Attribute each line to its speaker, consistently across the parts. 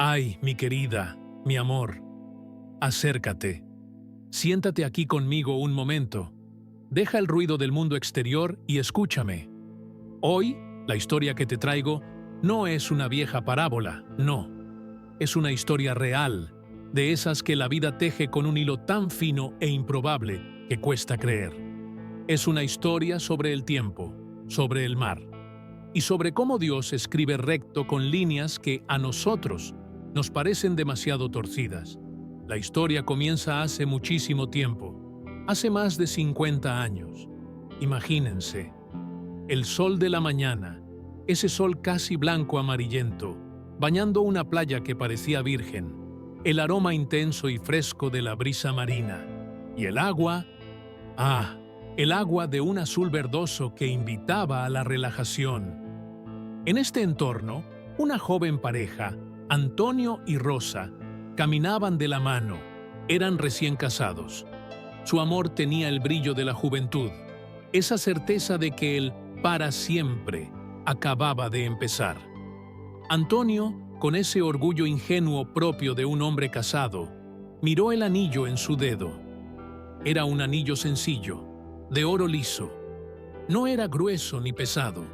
Speaker 1: Ay, mi querida, mi amor, acércate. Siéntate aquí conmigo un momento. Deja el ruido del mundo exterior y escúchame. Hoy, la historia que te traigo no es una vieja parábola, no. Es una historia real, de esas que la vida teje con un hilo tan fino e improbable que cuesta creer. Es una historia sobre el tiempo, sobre el mar, y sobre cómo Dios escribe recto con líneas que a nosotros nos parecen demasiado torcidas. La historia comienza hace muchísimo tiempo, hace más de 50 años. Imagínense, el sol de la mañana, ese sol casi blanco amarillento, bañando una playa que parecía virgen, el aroma intenso y fresco de la brisa marina, y el agua, el agua de un azul verdoso que invitaba a la relajación. En este entorno, una joven pareja, Antonio y Rosa, caminaban de la mano, eran recién casados. Su amor tenía el brillo de la juventud, esa certeza de que el para siempre acababa de empezar. Antonio, con ese orgullo ingenuo propio de un hombre casado, miró el anillo en su dedo. Era un anillo sencillo, de oro liso. No era grueso ni pesado,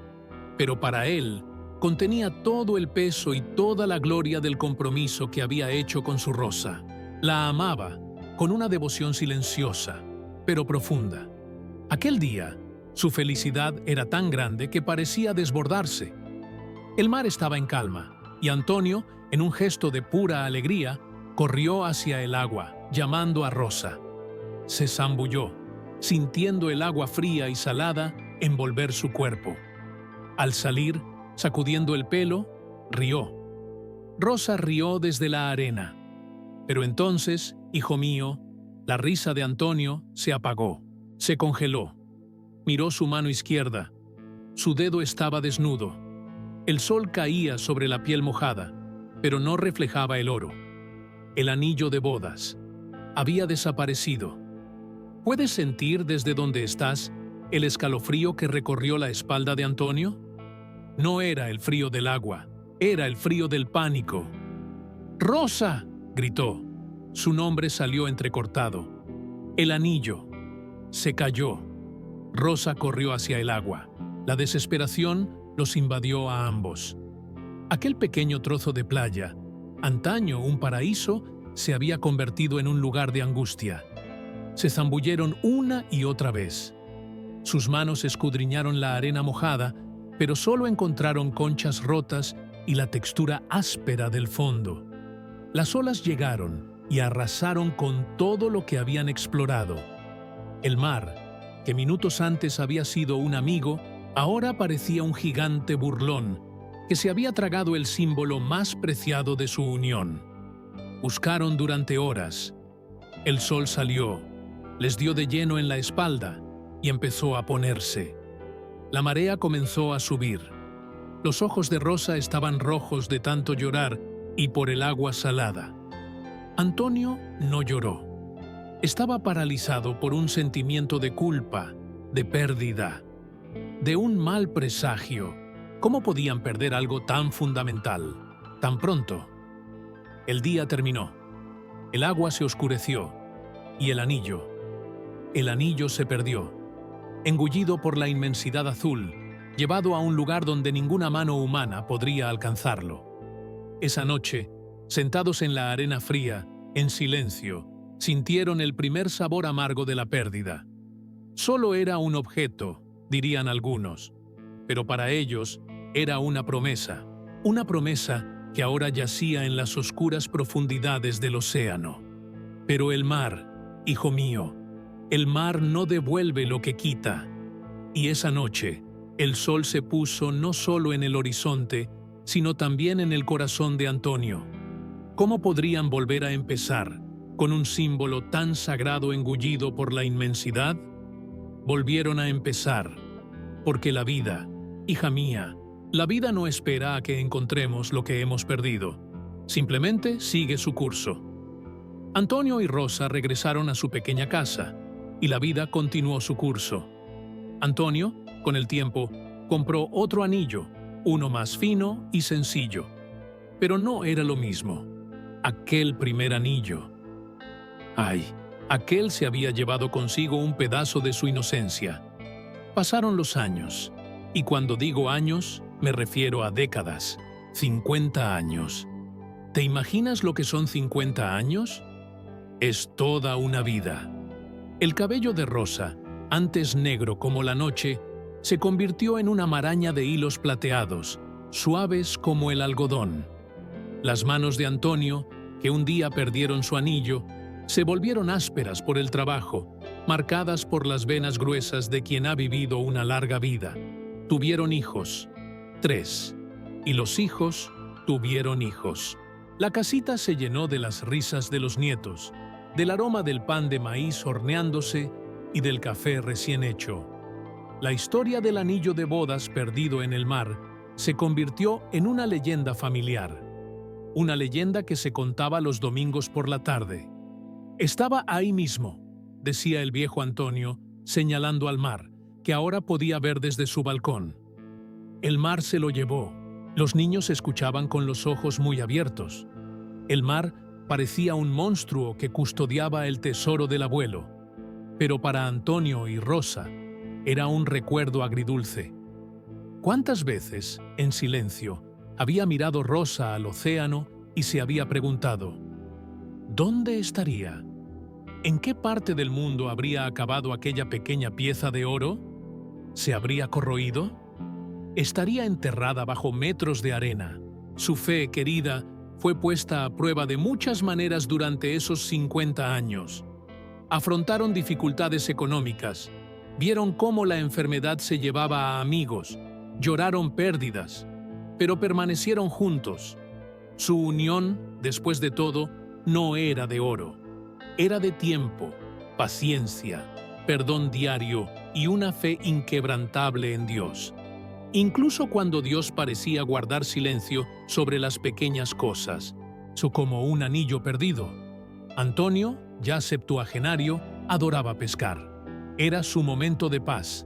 Speaker 1: pero para él contenía todo el peso y toda la gloria del compromiso que había hecho con su Rosa. La amaba con una devoción silenciosa, pero profunda. Aquel día, su felicidad era tan grande que parecía desbordarse. El mar estaba en calma, y Antonio, en un gesto de pura alegría, corrió hacia el agua, llamando a Rosa. Se zambulló, sintiendo el agua fría y salada envolver su cuerpo. Al salir, sacudiendo el pelo, rió. Rosa rió desde la arena. Pero entonces, hijo mío, la risa de Antonio se apagó, se congeló. Miró su mano izquierda. Su dedo estaba desnudo. El sol caía sobre la piel mojada, pero no reflejaba el oro. El anillo de bodas había desaparecido. ¿Puedes sentir desde donde estás el escalofrío que recorrió la espalda de Antonio? No era el frío del agua, era el frío del pánico. ¡Rosa!, gritó. Su nombre salió entrecortado. El anillo. Se cayó. Rosa corrió hacia el agua. La desesperación los invadió a ambos. Aquel pequeño trozo de playa, antaño un paraíso, se había convertido en un lugar de angustia. Se zambulleron una y otra vez. Sus manos escudriñaron la arena mojada, pero solo encontraron conchas rotas y la textura áspera del fondo. Las olas llegaron y arrasaron con todo lo que habían explorado. El mar, que minutos antes había sido un amigo, ahora parecía un gigante burlón que se había tragado el símbolo más preciado de su unión. Buscaron durante horas. El sol salió, les dio de lleno en la espalda y empezó a ponerse. La marea comenzó a subir. Los ojos de Rosa estaban rojos de tanto llorar y por el agua salada. Antonio no lloró. Estaba paralizado por un sentimiento de culpa, de pérdida, de un mal presagio. ¿Cómo podían perder algo tan fundamental, tan pronto? El día terminó. El agua se oscureció y el anillo se perdió, engullido por la inmensidad azul, llevado a un lugar donde ninguna mano humana podría alcanzarlo. Esa noche, sentados en la arena fría, en silencio, sintieron el primer sabor amargo de la pérdida. Solo era un objeto, dirían algunos, pero para ellos era una promesa que ahora yacía en las oscuras profundidades del océano. Pero el mar, hijo mío, el mar no devuelve lo que quita. Y esa noche, el sol se puso no solo en el horizonte, sino también en el corazón de Antonio. ¿Cómo podrían volver a empezar con un símbolo tan sagrado engullido por la inmensidad? Volvieron a empezar, porque la vida, hija mía, la vida no espera a que encontremos lo que hemos perdido. Simplemente sigue su curso. Antonio y Rosa regresaron a su pequeña casa, y la vida continuó su curso. Antonio, con el tiempo, compró otro anillo, uno más fino y sencillo. Pero no era lo mismo. Aquel primer anillo. Ay, aquel se había llevado consigo un pedazo de su inocencia. Pasaron los años, y cuando digo años, me refiero a décadas. 50 años. ¿Te imaginas lo que son 50 años? Es toda una vida. El cabello de Rosa, antes negro como la noche, se convirtió en una maraña de hilos plateados, suaves como el algodón. Las manos de Antonio, que un día perdieron su anillo, se volvieron ásperas por el trabajo, marcadas por las venas gruesas de quien ha vivido una larga vida. Tuvieron hijos, 3, y los hijos tuvieron hijos. La casita se llenó de las risas de los nietos, del aroma del pan de maíz horneándose y del café recién hecho. La historia del anillo de bodas perdido en el mar se convirtió en una leyenda familiar, una leyenda que se contaba los domingos por la tarde. Estaba ahí mismo, decía el viejo Antonio, señalando al mar, que ahora podía ver desde su balcón. El mar se lo llevó. Los niños escuchaban con los ojos muy abiertos. El mar parecía un monstruo que custodiaba el tesoro del abuelo, pero para Antonio y Rosa era un recuerdo agridulce. ¿Cuántas veces, en silencio, había mirado Rosa al océano y se había preguntado, ¿dónde estaría? ¿En qué parte del mundo habría acabado aquella pequeña pieza de oro? ¿Se habría corroído? Estaría enterrada bajo metros de arena. Su fe querida fue puesta a prueba de muchas maneras durante esos 50 años. Afrontaron dificultades económicas, vieron cómo la enfermedad se llevaba a amigos, lloraron pérdidas, pero permanecieron juntos. Su unión, después de todo, no era de oro, era de tiempo, paciencia, perdón diario y una fe inquebrantable en Dios. Incluso cuando Dios parecía guardar silencio sobre las pequeñas cosas, como un anillo perdido. Antonio, ya septuagenario, adoraba pescar. Era su momento de paz,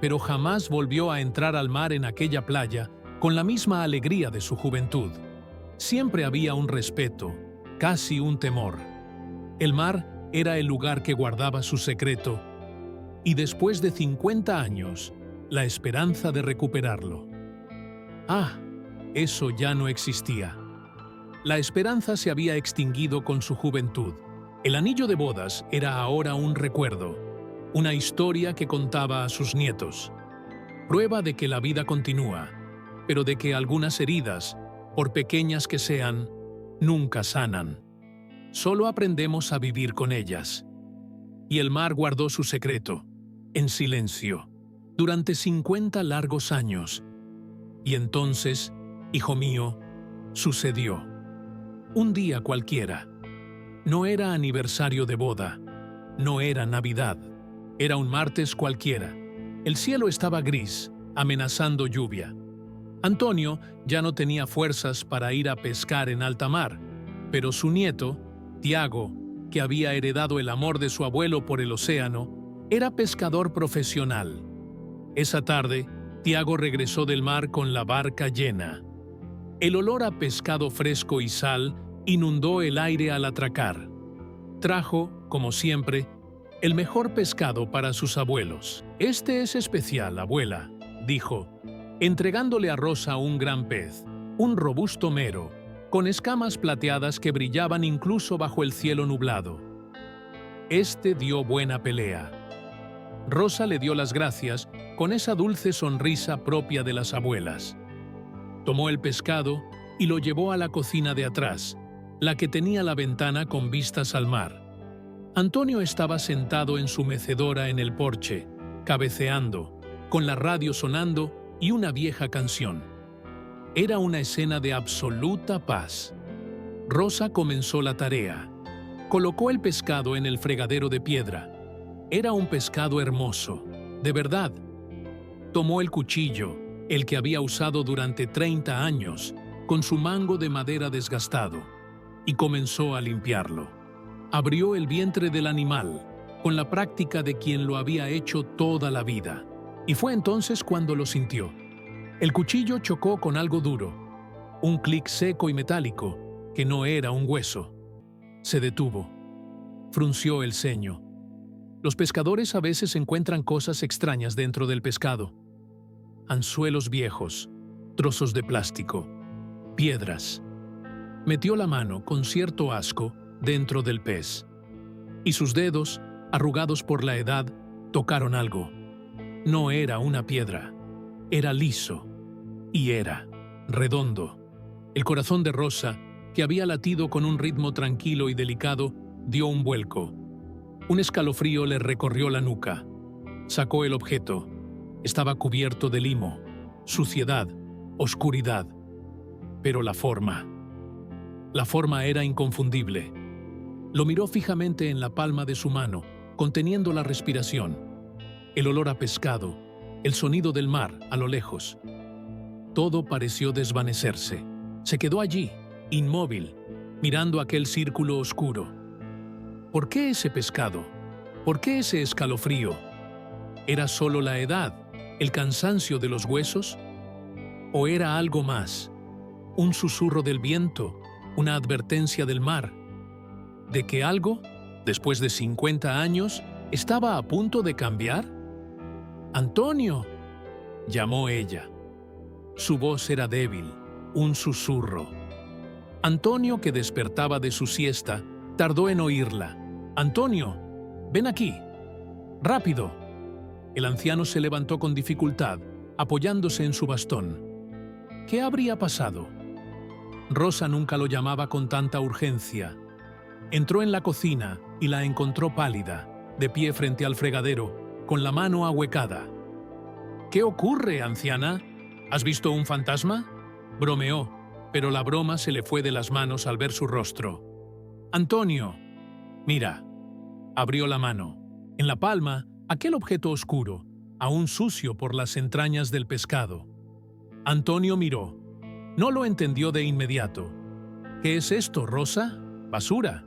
Speaker 1: pero jamás volvió a entrar al mar en aquella playa con la misma alegría de su juventud. Siempre había un respeto, casi un temor. El mar era el lugar que guardaba su secreto, y después de 50 años, la esperanza de recuperarlo. Eso ya no existía. La esperanza se había extinguido con su juventud. El anillo de bodas era ahora un recuerdo, una historia que contaba a sus nietos. Prueba de que la vida continúa, pero de que algunas heridas, por pequeñas que sean, nunca sanan. Solo aprendemos a vivir con ellas. Y el mar guardó su secreto, en silencio, durante 50 largos años. Y entonces, hijo mío, sucedió. Un día cualquiera. No era aniversario de boda, no era Navidad, era un martes cualquiera. El cielo estaba gris, amenazando lluvia. Antonio ya no tenía fuerzas para ir a pescar en alta mar, pero su nieto, Tiago, que había heredado el amor de su abuelo por el océano, era pescador profesional. Esa tarde, Tiago regresó del mar con la barca llena. El olor a pescado fresco y sal inundó el aire al atracar. Trajo, como siempre, el mejor pescado para sus abuelos. «Este es especial, abuela», dijo, entregándole a Rosa un gran pez, un robusto mero, con escamas plateadas que brillaban incluso bajo el cielo nublado. Este dio buena pelea. Rosa le dio las gracias con esa dulce sonrisa propia de las abuelas. Tomó el pescado y lo llevó a la cocina de atrás, la que tenía la ventana con vistas al mar. Antonio estaba sentado en su mecedora en el porche, cabeceando, con la radio sonando y una vieja canción. Era una escena de absoluta paz. Rosa comenzó la tarea. Colocó el pescado en el fregadero de piedra. Era un pescado hermoso, de verdad. Tomó el cuchillo, el que había usado durante 30 años, con su mango de madera desgastado, y comenzó a limpiarlo. Abrió el vientre del animal, con la práctica de quien lo había hecho toda la vida, y fue entonces cuando lo sintió. El cuchillo chocó con algo duro. Un clic seco y metálico, que no era un hueso. Se detuvo. Frunció el ceño. Los pescadores a veces encuentran cosas extrañas dentro del pescado. Anzuelos viejos, trozos de plástico, piedras. Metió la mano con cierto asco dentro del pez. Y sus dedos, arrugados por la edad, tocaron algo. No era una piedra. Era liso. Y era redondo. El corazón de Rosa, que había latido con un ritmo tranquilo y delicado, dio un vuelco. Un escalofrío le recorrió la nuca. Sacó el objeto. Estaba cubierto de limo, suciedad, oscuridad. Pero la forma era inconfundible. Lo miró fijamente en la palma de su mano, conteniendo la respiración. El olor a pescado, el sonido del mar a lo lejos. Todo pareció desvanecerse. Se quedó allí, inmóvil, mirando aquel círculo oscuro. ¿Por qué ese pescado? ¿Por qué ese escalofrío? ¿Era solo la edad, el cansancio de los huesos? ¿O era algo más? ¿Un susurro del viento? ¿Una advertencia del mar? ¿De que algo, después de 50 años, estaba a punto de cambiar? ¡Antonio!, llamó ella. Su voz era débil, un susurro. Antonio, que despertaba de su siesta, tardó en oírla. «Antonio, ven aquí. ¡Rápido!». El anciano se levantó con dificultad, apoyándose en su bastón. ¿Qué habría pasado? Rosa nunca lo llamaba con tanta urgencia. Entró en la cocina y la encontró pálida, de pie frente al fregadero, con la mano ahuecada. «¿Qué ocurre, anciana? ¿Has visto un fantasma?», bromeó, pero la broma se le fue de las manos al ver su rostro. «Antonio, mira». Abrió la mano. En la palma, aquel objeto oscuro, aún sucio por las entrañas del pescado. Antonio miró. No lo entendió de inmediato. «¿Qué es esto, Rosa? ¿Basura?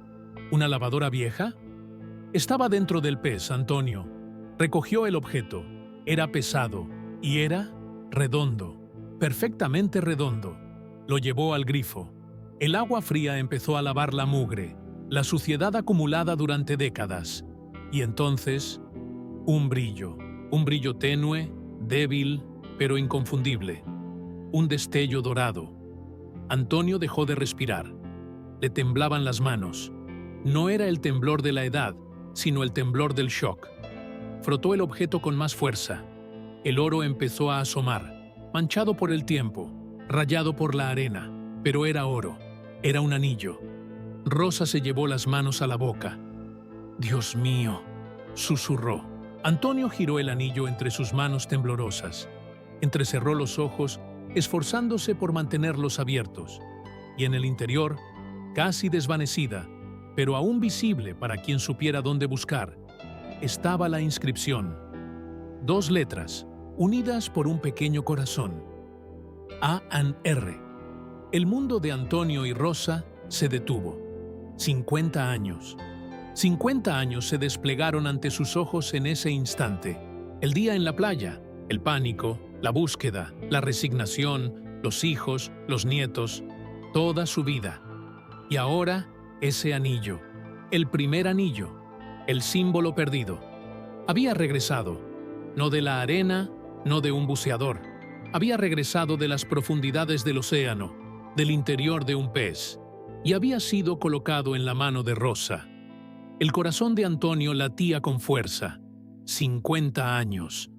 Speaker 1: ¿Una lavadora vieja?». Estaba dentro del pez, Antonio. Recogió el objeto. Era pesado y era redondo, perfectamente redondo. Lo llevó al grifo. El agua fría empezó a lavar la mugre, la suciedad acumulada durante décadas. Y entonces, un brillo tenue, débil, pero inconfundible. Un destello dorado. Antonio dejó de respirar. Le temblaban las manos. No era el temblor de la edad, sino el temblor del shock. Frotó el objeto con más fuerza. El oro empezó a asomar, manchado por el tiempo, rayado por la arena, pero era oro, era un anillo. Rosa se llevó las manos a la boca. «Dios mío», susurró. Antonio giró el anillo entre sus manos temblorosas. Entrecerró los ojos, esforzándose por mantenerlos abiertos. Y en el interior, casi desvanecida, pero aún visible para quien supiera dónde buscar, estaba la inscripción. 2 letras, unidas por un pequeño corazón. A&R. El mundo de Antonio y Rosa se detuvo. 50 años. 50 años se desplegaron ante sus ojos en ese instante. El día en la playa, el pánico, la búsqueda, la resignación, los hijos, los nietos, toda su vida. Y ahora, ese anillo, el primer anillo, el símbolo perdido. Había regresado, no de la arena, no de un buceador. Había regresado de las profundidades del océano, del interior de un pez, y había sido colocado en la mano de Rosa. El corazón de Antonio latía con fuerza. 50 años.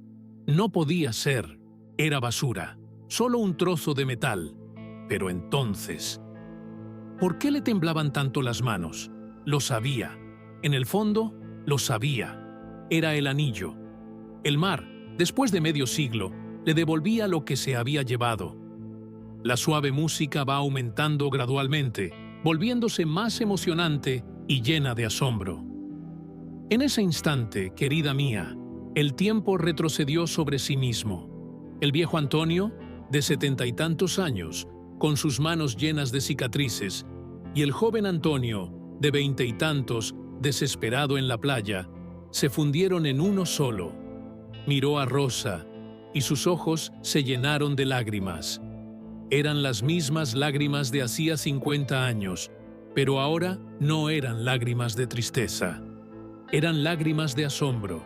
Speaker 1: No podía ser. Era basura. Solo un trozo de metal. Pero entonces... ¿Por qué le temblaban tanto las manos? Lo sabía. En el fondo, lo sabía. Era el anillo. El mar, después de medio siglo, le devolvía lo que se había llevado. La suave música va aumentando gradualmente, volviéndose más emocionante y llena de asombro. En ese instante, querida mía, el tiempo retrocedió sobre sí mismo. El viejo Antonio, de 70 y tantos años, con sus manos llenas de cicatrices, y el joven Antonio, de 20 y tantos, desesperado en la playa, se fundieron en uno solo. Miró a Rosa, y sus ojos se llenaron de lágrimas. Eran las mismas lágrimas de hacía 50 años, pero ahora no eran lágrimas de tristeza. Eran lágrimas de asombro.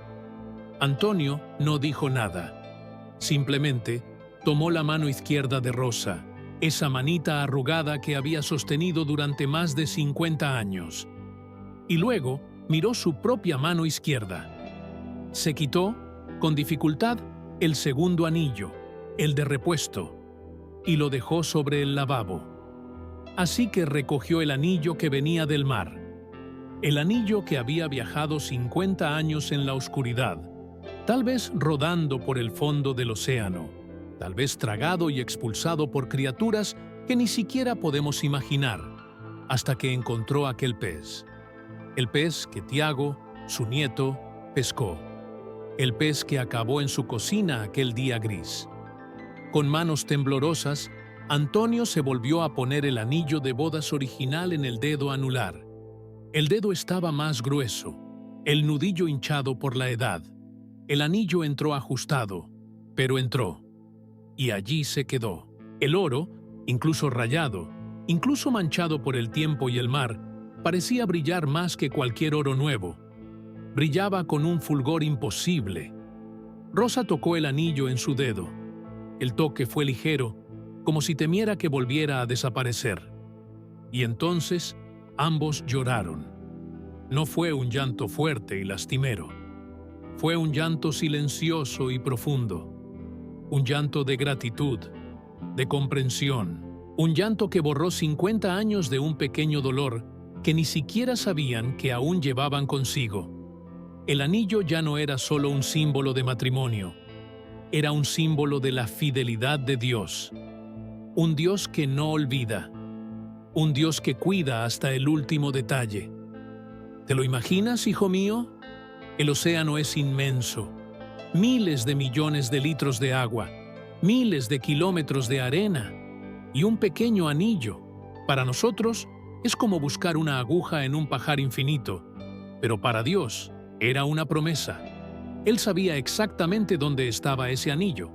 Speaker 1: Antonio no dijo nada. Simplemente tomó la mano izquierda de Rosa, esa manita arrugada que había sostenido durante más de 50 años. Y luego miró su propia mano izquierda. Se quitó, con dificultad, el segundo anillo, el de repuesto, y lo dejó sobre el lavabo. Así que recogió el anillo que venía del mar, el anillo que había viajado 50 años en la oscuridad, tal vez rodando por el fondo del océano, tal vez tragado y expulsado por criaturas que ni siquiera podemos imaginar, hasta que encontró aquel pez. El pez que Tiago, su nieto, pescó. El pez que acabó en su cocina aquel día gris. Con manos temblorosas, Antonio se volvió a poner el anillo de bodas original en el dedo anular. El dedo estaba más grueso, el nudillo hinchado por la edad. El anillo entró ajustado, pero entró. Y allí se quedó. El oro, incluso rayado, incluso manchado por el tiempo y el mar, parecía brillar más que cualquier oro nuevo. Brillaba con un fulgor imposible. Rosa tocó el anillo en su dedo. El toque fue ligero, como si temiera que volviera a desaparecer. Y entonces ambos lloraron. No fue un llanto fuerte y lastimero. Fue un llanto silencioso y profundo. Un llanto de gratitud, de comprensión. Un llanto que borró 50 años de un pequeño dolor que ni siquiera sabían que aún llevaban consigo. El anillo ya no era solo un símbolo de matrimonio. Era un símbolo de la fidelidad de Dios. Un Dios que no olvida. Un Dios que cuida hasta el último detalle. ¿Te lo imaginas, hijo mío? El océano es inmenso. Miles de millones de litros de agua, miles de kilómetros de arena y un pequeño anillo. Para nosotros es como buscar una aguja en un pajar infinito, pero para Dios era una promesa. Él sabía exactamente dónde estaba ese anillo.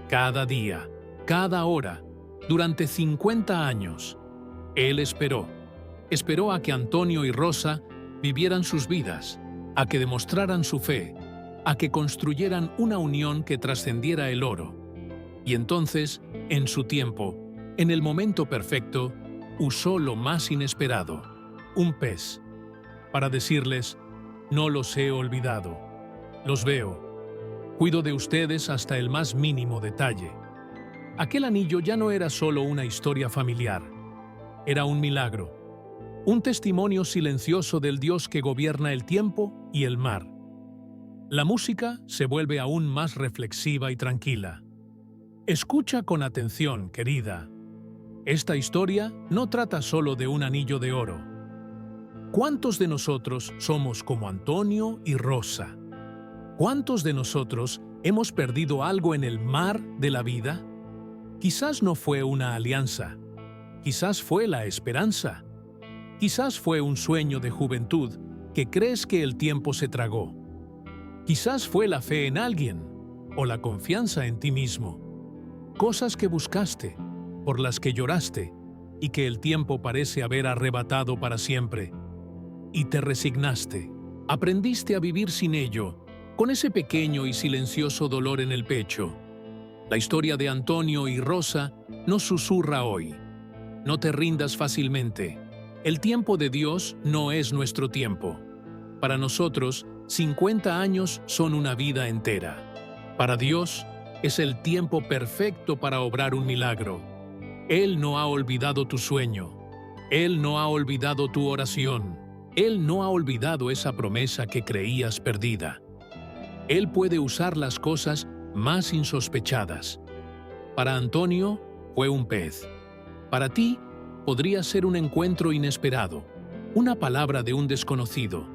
Speaker 1: Cada día, cada hora, durante 50 años. Él esperó. Esperó a que Antonio y Rosa vivieran sus vidas, a que demostraran su fe, a que construyeran una unión que trascendiera el oro. Y entonces, en su tiempo, en el momento perfecto, usó lo más inesperado, un pez, para decirles: no los he olvidado, los veo, cuido de ustedes hasta el más mínimo detalle. Aquel anillo ya no era solo una historia familiar, era un milagro, un testimonio silencioso del Dios que gobierna el tiempo y el mar. La música se vuelve aún más reflexiva y tranquila. Escucha con atención, querida. Esta historia no trata solo de un anillo de oro. ¿Cuántos de nosotros somos como Antonio y Rosa? ¿Cuántos de nosotros hemos perdido algo en el mar de la vida? Quizás no fue una alianza, quizás fue la esperanza, quizás fue un sueño de juventud que crees que el tiempo se tragó. Quizás fue la fe en alguien o la confianza en ti mismo. Cosas que buscaste, por las que lloraste y que el tiempo parece haber arrebatado para siempre. Y te resignaste, aprendiste a vivir sin ello, con ese pequeño y silencioso dolor en el pecho. La historia de Antonio y Rosa nos susurra hoy. No te rindas fácilmente. El tiempo de Dios no es nuestro tiempo. Para nosotros, 50 años son una vida entera. Para Dios, es el tiempo perfecto para obrar un milagro. Él no ha olvidado tu sueño. Él no ha olvidado tu oración. Él no ha olvidado esa promesa que creías perdida. Él puede usar las cosas más insospechadas. Para Antonio, fue un pez. Para ti, podría ser un encuentro inesperado, una palabra de un desconocido,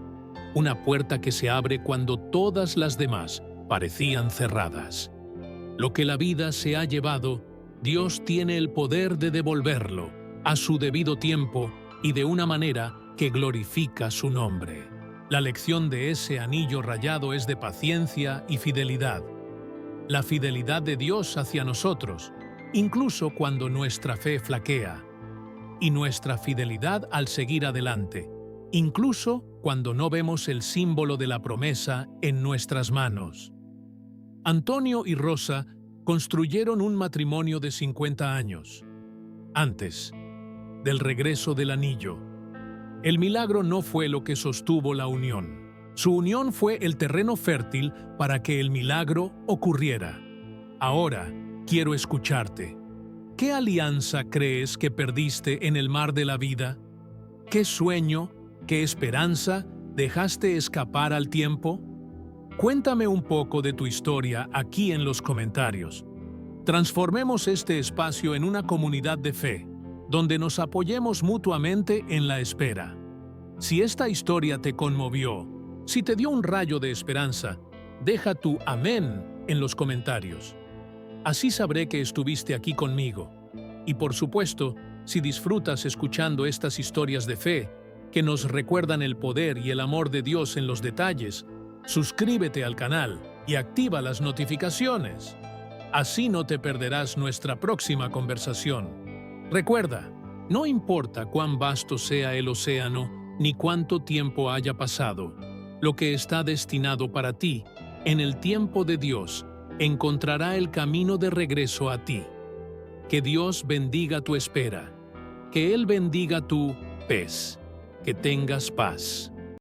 Speaker 1: una puerta que se abre cuando todas las demás parecían cerradas. Lo que la vida se ha llevado, Dios tiene el poder de devolverlo a su debido tiempo y de una manera que glorifica su nombre. La lección de ese anillo rayado es de paciencia y fidelidad. La fidelidad de Dios hacia nosotros, incluso cuando nuestra fe flaquea, y nuestra fidelidad al seguir adelante, incluso cuando no vemos el símbolo de la promesa en nuestras manos. Antonio y Rosa construyeron un matrimonio de 50 años. Antes del regreso del anillo, el milagro no fue lo que sostuvo la unión. Su unión fue el terreno fértil para que el milagro ocurriera. Ahora quiero escucharte. ¿Qué alianza crees que perdiste en el mar de la vida? ¿Qué sueño, qué esperanza dejaste escapar al tiempo? Cuéntame un poco de tu historia aquí en los comentarios. Transformemos este espacio en una comunidad de fe, donde nos apoyemos mutuamente en la espera. Si esta historia te conmovió, si te dio un rayo de esperanza, deja tu amén en los comentarios. Así sabré que estuviste aquí conmigo. Y por supuesto, si disfrutas escuchando estas historias de fe, que nos recuerdan el poder y el amor de Dios en los detalles, suscríbete al canal y activa las notificaciones. Así no te perderás nuestra próxima conversación. Recuerda, no importa cuán vasto sea el océano ni cuánto tiempo haya pasado, lo que está destinado para ti, en el tiempo de Dios, encontrará el camino de regreso a ti. Que Dios bendiga tu espera, que Él bendiga tu pez, que tengas paz.